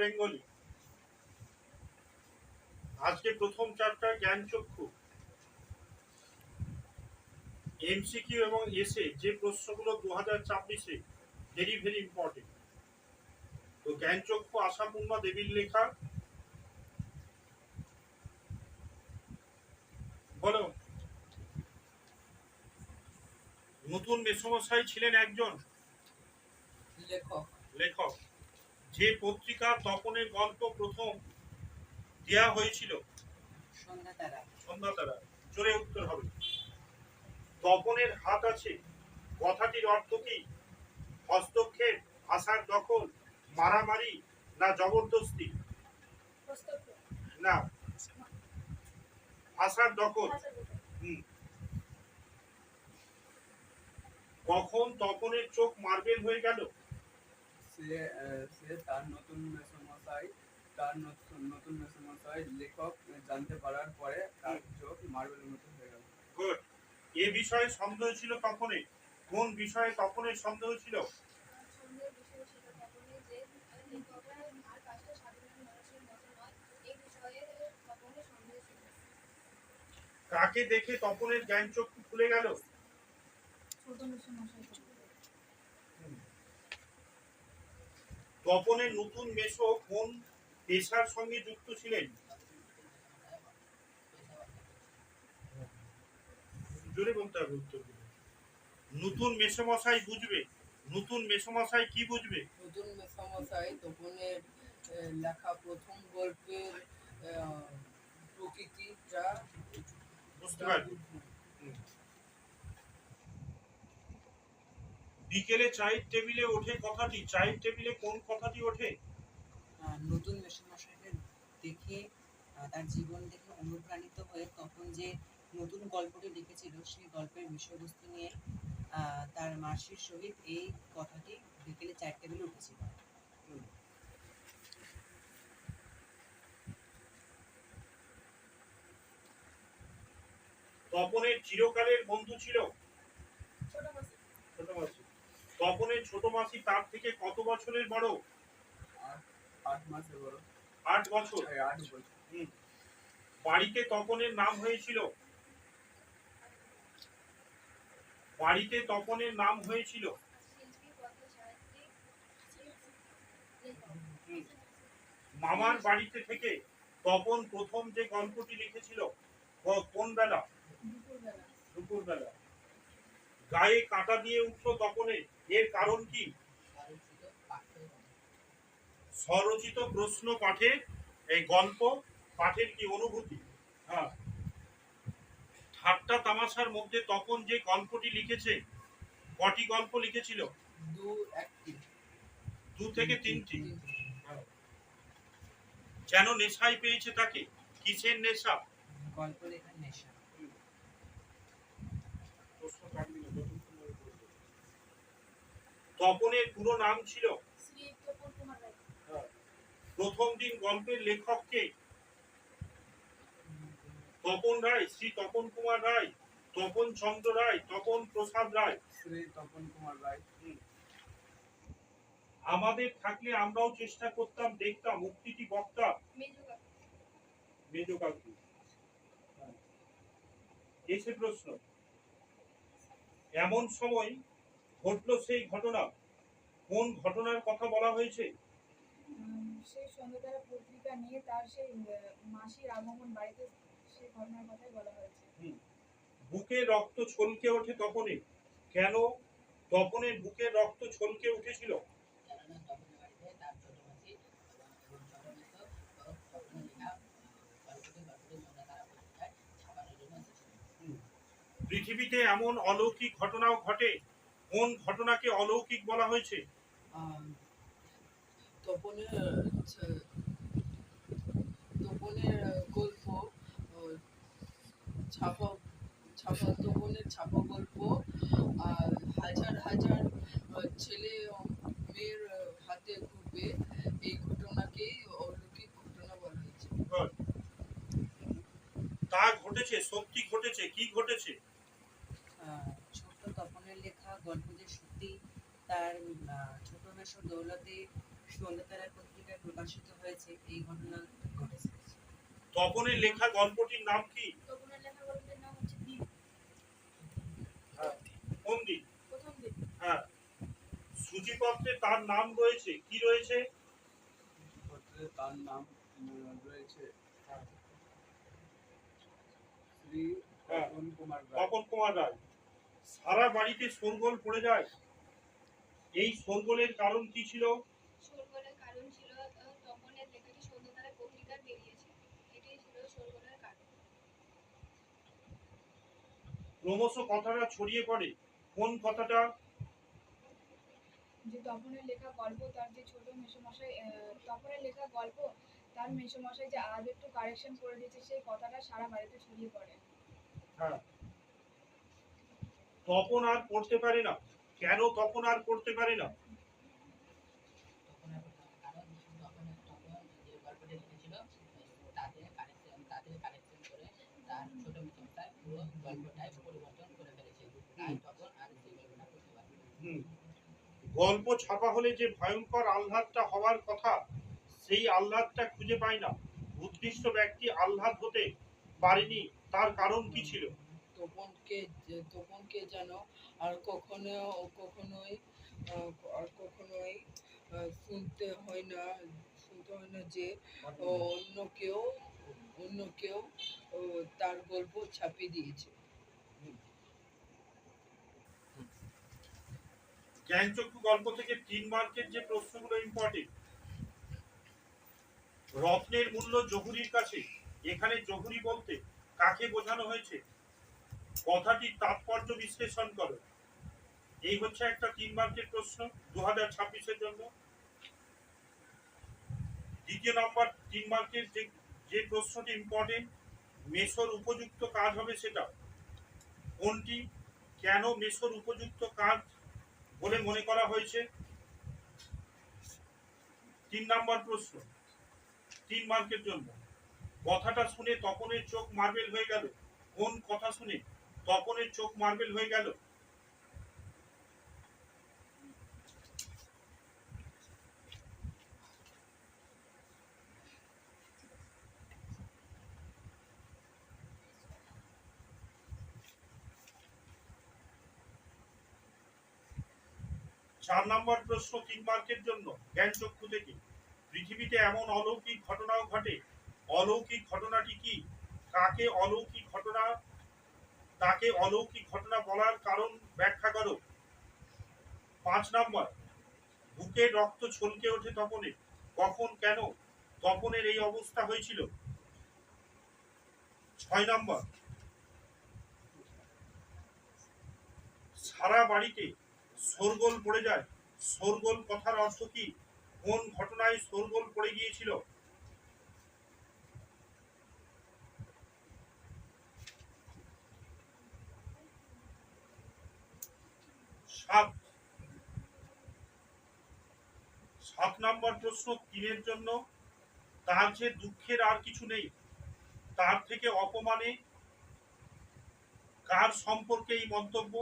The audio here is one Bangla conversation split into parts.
বেঙ্গলি। আজকে প্রথম চ্যাপ্টার জ্ঞানচক্ষু। এমসিকিউ এবং এসে যে প্রশ্নগুলো 2024-এ ভেরি ভেরি ইম্পর্টেন্ট। তো জ্ঞানচক্ষু আশাপূর্ণা দেবীর লেখা। বলো। নতুন মেসমশাই ছিলেন একজন লেখক। যে পত্রিকা তপনের গল্প প্রথম দেয়া হয়েছিল? সন্ধ্যাতারা। জোরে উত্তর হবে। তপনের হাত আছে কথাটির অর্থ কি? হস্তক্ষেপ, ভাষার দখল, মারামারি না জবরদস্তি? না, ভাষার দখল। কখন তপনের চোখ মার্বেল হয়ে গেল? সে তার নতুন মেসমশাই লেখক জানতে পারার পরে তার চোখ মার্বেলের মতো হয়ে গেল। গুড। এ বিষয়ে সন্দেহ ছিল তপনের। কোন বিষয়ে তপনের সন্দেহ ছিল? কাকে দেখে তপনের জ্ঞান চক্ষু খুলে গেল? তপনের নতুন মেসো কোন পেশার সঙ্গে যুক্ত ছিলেন? জোরে বলতে হবে উত্তর। নতুন মেসমশাই বুঝবে। নতুন মেসমশাই কি বুঝবে? নতুন মেসমশাই তপনের লেখা প্রথম গল্পের প্রকৃতি যা বুঝতে পারবে। বিকেলে চায়ের টেবিলে ওঠে কথাটি, চায়ের টেবিলে কোন কথাটি ওঠে? নতুন মেসমশাইকে দেখে তার জীবন দেখে অনুপ্রাণিত হয়ে তখন যে নতুন গল্পটি লিখেছিল সেই গল্পের বিষয়বস্তু নিয়ে তার মাসির সহিত এই কথাটি বিকেলে চায়ের টেবিলে উঠেছিল। তপনের চিরকালের বন্ধু ছিল ছোট মাসি। তপনের ছোট মাসি তার থেকে কত বছরের বড়? 8 মাসের বড়। 8 বছর। 8 বছর। বাড়িতে তপনের নাম হয়েছিল? বাড়িতে তপনের নাম হয়েছিল? মামার বাড়িতে থেকে তপন প্রথম যে গল্পটি লিখেছিল কোন বেলা? দুপুরবেলা। গায়ে কাঁটা দিয়ে উঠল তপনের, এর কারণ কি? স্বরচিত প্রশ্ন পাঠে এই গল্প পাঠের কি অনুভূতি? হ্যাঁ। ঠাট্টা তামাশার মধ্যে তপন যে গল্পটি লিখেছে কটি গল্প লিখেছিল? 2 থেকে 3টি। যেন নেশায় পেয়েছে তাকে, কিসের নেশা? গল্প লেখার নেশা। তপনের পুরো নাম ছিল? প্রথম দিন গল্পের লেখক কে? তপন রায়, শ্রী তপন কুমার রায়, তপন চন্দ্র রায়, তপন প্রসাদ রায়? শ্রী তপন কুমার রায়। আমাদের থাকলে আমরাও চেষ্টা করতাম দেখতাম উক্তিটি বক্তা মেজো কাকু। এসে প্রশ্ন, এমন সময় ঘটলো সেই ঘটনা, কোন ঘটনার কথা বলা হয়েছে? সেই সন্ধ্যাতারা পত্রিকা নিয়ে তার সেই মাসির আগমন বাড়িতে, সেই ঘটনার কথাই বলা হয়েছে। বুকে রক্ত ছলকে ওঠে তপনের, কেন তপনের বুকে রক্ত ছলকে উঠেছিল? পৃথিবীতে এমন অলৌকিক ঘটনাও ঘটে, কোন ঘটনাকে অলৌকিক বলা হয়েছে? তপনের গল্প তপনের ছাপা গল্প আর হাজার হাজার ছেলে মেয়ের হাতে ঘুরবে, এই ঘটনাকেই অলৌকিক ঘটনা বলা হয়েছে। তা ঘটেছে, সত্যি ঘটেছে, কি ঘটেছে? ছোট্ট তপনের লেখা গল্প যে সত্যি তার ছোট মেশো দৌলতে সন্ধ্যাতারা পত্রিকায় প্রকাশিত হয়েছে এই ঘটনা ঘটেছে। তপনের লেখা গল্পটির নাম কি? তপনের লেখা গল্পের নাম হচ্ছে দ্বীপ। কোন দিন? প্রথম দ্বীপ। হ্যাঁ। সূচিপত্রে তার নাম রয়েছে, কি রয়েছে? পত্রে তার নাম রয়েছে শ্রী হ্যাঁ। তপন কুমার রায়। তপন কুমার রায়। সারা বাড়িতে শোরগোল পড়ে যায়, এই শোরগোলের কারণ কি ছিল? শোরগোলের কারণ ছিল তপনের লেখাটি সন্ধ্যাতারা পত্রিকায় বেরিয়েছে, এটাই ছিল শোরগোলের কারণ। ক্রমশ কথাটা ছড়িয়ে পড়ে, কোন কথাটা? যে তপনের লেখা গল্প তার যে ছোট মেসোমশাই, তপনের লেখা গল্প তার মেসোমশাই যে আজ একটু কারেকশন করে দিয়েছে, সেই কথাটা সারা বাড়িতে ছড়িয়ে পড়ে। হ্যাঁ। তপন আর পড়তে পারে না, কেন তপন আর পড়তে পারে না? কারণ তখন যে গল্পটি লিখেছিল তাদের কারেকশন করে তার ছোট মিশনটাই পুরো গল্পটাই পরিবর্তন করে ফেলেছে, তাই তখন আর সেই গল্পটা করতে পারে। গল্প ছাপা হলে যে ভয়ঙ্কর আহ্লাদটা হওয়ার কথা, সেই আহ্লাদটা খুঁজে পায় না। উদ্দিষ্ট ব্যক্তি আহ্লাদ হতে পারেনি, তার কারণ কি ছিল? তপনকে যেন আর কখনোই শুনতে হয় না যে অন্য কেউ তার গল্প ছাপিয়ে দিয়েছে। জ্ঞানচক্ষু গল্প থেকে 3 মার্কের যে প্রশ্নগুলো ইম্পর্টেন্ট। রত্নের মূল্য জহুরির কাছে, এখানে জহুরি বলতে কাকে বোঝানো হয়েছে? কথাটির তাৎপর্য বিশ্লেষণ করো। এই হচ্ছে একটা 3 মার্কের প্রশ্ন 2026-এর জন্য। দ্বিতীয় নম্বর 3 মার্কের যে প্রশ্নটি ইম্পর্টেন্ট, মেসোর উপযুক্ত কাজ হবে সেটা কোনটি, কেন মেসোর উপযুক্ত কাজ বলে মনে করা হয়েছে? 3 নম্বর প্রশ্ন 3 মার্কের জন্য, কথাটা শুনে তপনের চোখ মার্বেল হয়ে গেল, কোন কথা শুনে তপনের চোখ মার্বেল হয়ে গেল? চার নম্বর প্রশ্ন 3 মার্কের জন্য জ্ঞানচক্ষু থেকে, পৃথিবীতে এমন অলৌকিক ঘটনাও ঘটে, অলৌকিক ঘটনাটি কি? তাকে অলৌকিক ঘটনা বলার কারণ ব্যাখ্যা করো। 5 নম্বর, বুকের রক্ত ছলকে ওঠে তপনের, কখন, কেন তপনের এই অবস্থা হয়েছিল? 6 নম্বর, সারা বাড়িতে শোরগোল পড়ে যায়, শোরগোল কথার অর্থ কি? কোন ঘটনায় শোরগোল পড়ে গিয়েছিল? 7 নম্বর প্রশ্ন 3-এর জন্য, তার যে দুঃখের আর কিছু নেই, তার থেকে অপমানে কার সম্পর্কে এই মন্তব্য,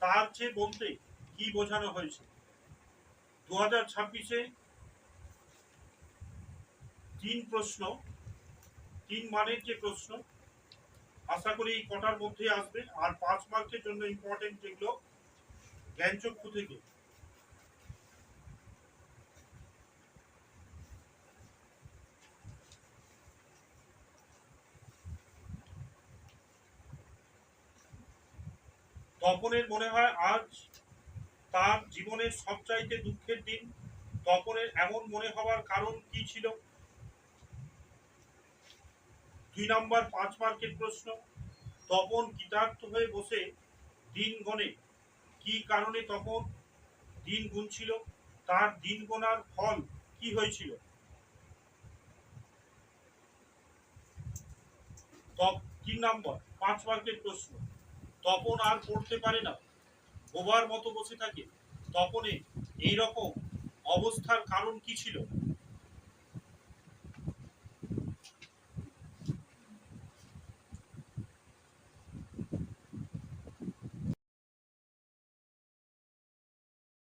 তার যে বলতে কি বোঝানো হয়েছে? 2026-এ 3 প্রশ্ন 3 মানের যে প্রশ্ন, আশা করি এই কটার মধ্যে আসবে। আর 5 মার্কের জন্য ইম্পর্টেন্ট যেগুলো জ্ঞানচক্ষু থেকে, তপনের মনে হয় আজ তার জীবনের সবচাইতে দুঃখের দিন, তপনের এমন মনে হওয়ার কারণ কি ছিল? 2 নম্বর 5 মার্কের প্রশ্ন, তপন কৃতার্থ হয়ে বসে দিন গণে, কি কারণে তপন দিন গুনছিল, তার দিন গোনার ফল কি হয়েছিল? 3 নম্বর 5 মার্কের প্রশ্ন, তপন আর পড়তে পারে না, বোবার মতো বসে থাকে, তপনের এইরকম অবস্থার কারণ কি ছিল?